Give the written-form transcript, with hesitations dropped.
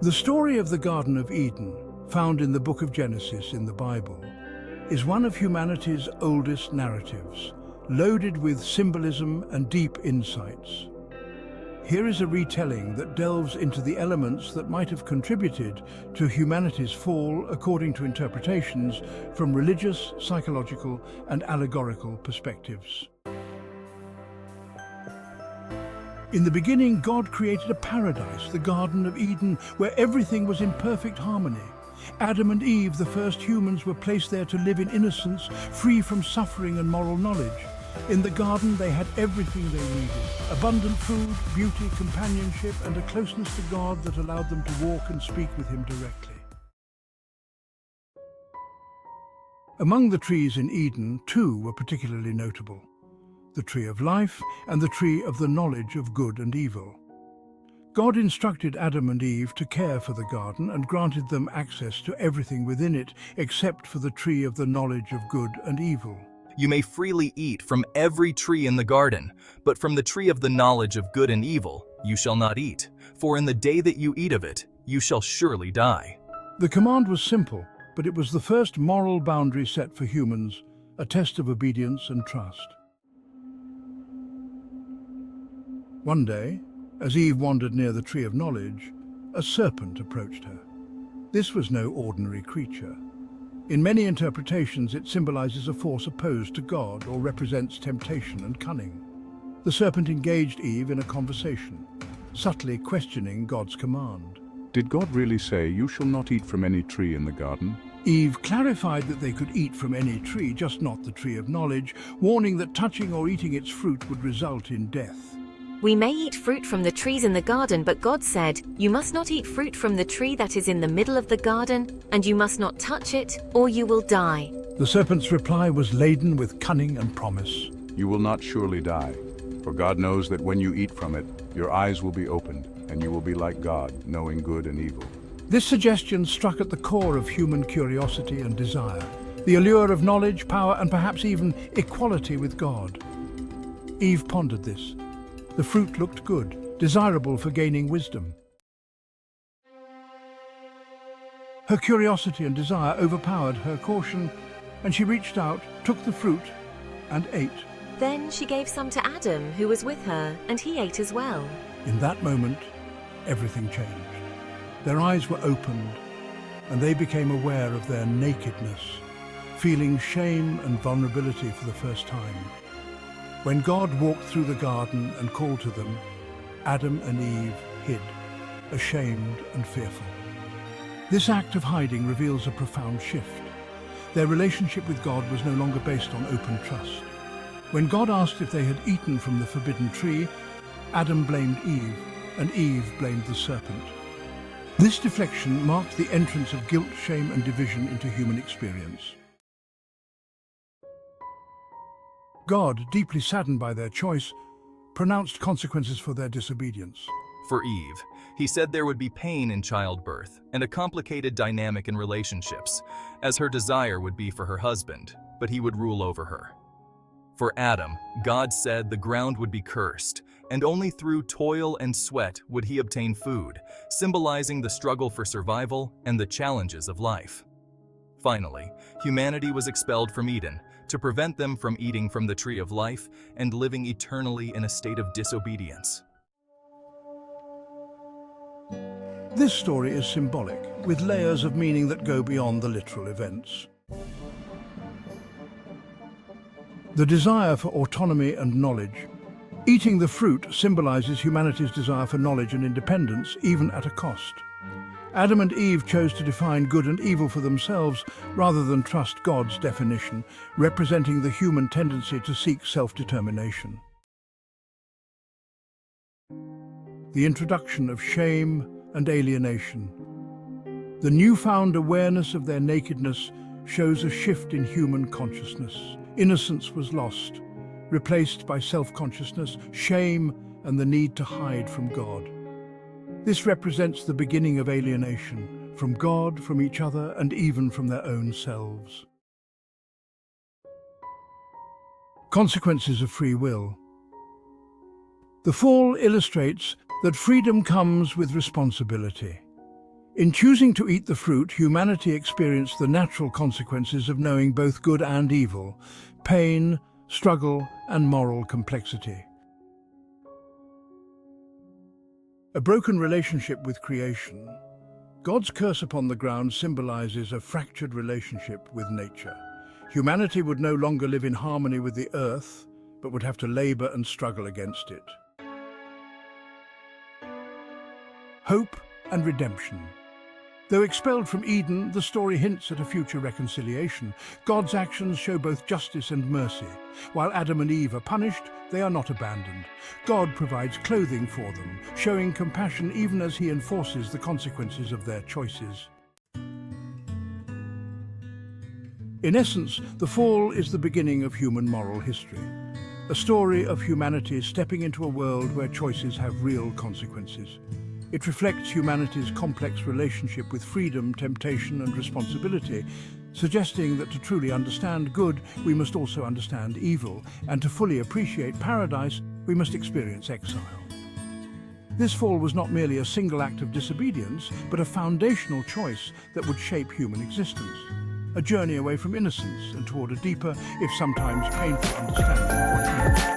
The story of the Garden of Eden, found in the book of Genesis in the Bible, is one of humanity's oldest narratives, loaded with symbolism and deep insights. Here is a retelling that delves into the elements that might have contributed to humanity's fall according to interpretations from religious, psychological, and allegorical perspectives. In the beginning, God created a paradise, the Garden of Eden, where everything was in perfect harmony. Adam and Eve, the first humans, were placed there to live in innocence, free from suffering and moral knowledge. In the garden, they had everything they needed: abundant food, beauty, companionship, and a closeness to God that allowed them to walk and speak with Him directly. Among the trees in Eden, two were particularly notable: the tree of life and the tree of the knowledge of good and evil. God instructed Adam and Eve to care for the garden and granted them access to everything within it except for the tree of the knowledge of good and evil. You may freely eat from every tree in the garden, but from the tree of the knowledge of good and evil you shall not eat, for in the day that you eat of it, you shall surely die. The command was simple, but it was the first moral boundary set for humans, a test of obedience and trust. One day, as Eve wandered near the tree of knowledge, a serpent approached her. This was no ordinary creature. In many interpretations, it symbolizes a force opposed to God or represents temptation and cunning. The serpent engaged Eve in a conversation, subtly questioning God's command. Did God really say, "You shall not eat from any tree in the garden"? Eve clarified that they could eat from any tree, just not the tree of knowledge, warning that touching or eating its fruit would result in death. We may eat fruit from the trees in the garden, but God said, "You must not eat fruit from the tree that is in the middle of the garden, and you must not touch it, or you will die." The serpent's reply was laden with cunning and promise. You will not surely die, for God knows that when you eat from it, your eyes will be opened, and you will be like God, knowing good and evil. This suggestion struck at the core of human curiosity and desire, the allure of knowledge, power, and perhaps even equality with God. Eve pondered this. The fruit looked good, desirable for gaining wisdom. Her curiosity and desire overpowered her caution, and she reached out, took the fruit, and ate. Then she gave some to Adam, who was with her, and he ate as well. In that moment, everything changed. Their eyes were opened, and they became aware of their nakedness, feeling shame and vulnerability for the first time. When God walked through the garden and called to them, Adam and Eve hid, ashamed and fearful. This act of hiding reveals a profound shift. Their relationship with God was no longer based on open trust. When God asked if they had eaten from the forbidden tree, Adam blamed Eve, and Eve blamed the serpent. This deflection marked the entrance of guilt, shame, and division into human experience. God, deeply saddened by their choice, pronounced consequences for their disobedience. For Eve, he said there would be pain in childbirth and a complicated dynamic in relationships, as her desire would be for her husband, but he would rule over her. For Adam, God said the ground would be cursed, and only through toil and sweat would he obtain food, symbolizing the struggle for survival and the challenges of life. Finally, humanity was expelled from Eden, to prevent them from eating from the tree of life and living eternally in a state of disobedience. This story is symbolic, with layers of meaning that go beyond the literal events. The desire for autonomy and knowledge. Eating the fruit symbolizes humanity's desire for knowledge and independence, even at a cost. Adam and Eve chose to define good and evil for themselves rather than trust God's definition, representing the human tendency to seek self-determination. The introduction of shame and alienation. The newfound awareness of their nakedness shows a shift in human consciousness. Innocence was lost, replaced by self-consciousness, shame, and the need to hide from God. This represents the beginning of alienation, from God, from each other, and even from their own selves. Consequences of free will. The fall illustrates that freedom comes with responsibility. In choosing to eat the fruit, humanity experienced the natural consequences of knowing both good and evil, pain, struggle, and moral complexity. A broken relationship with creation. God's curse upon the ground symbolizes a fractured relationship with nature. Humanity would no longer live in harmony with the earth, but would have to labor and struggle against it. Hope and redemption. Though expelled from Eden, the story hints at a future reconciliation. God's actions show both justice and mercy. While Adam and Eve are punished, they are not abandoned. God provides clothing for them, showing compassion even as he enforces the consequences of their choices. In essence, the fall is the beginning of human moral history. A story of humanity stepping into a world where choices have real consequences. It reflects humanity's complex relationship with freedom, temptation, and responsibility, suggesting that to truly understand good, we must also understand evil, and to fully appreciate paradise, we must experience exile. This fall was not merely a single act of disobedience, but a foundational choice that would shape human existence. A journey away from innocence and toward a deeper, if sometimes painful, understanding of what it means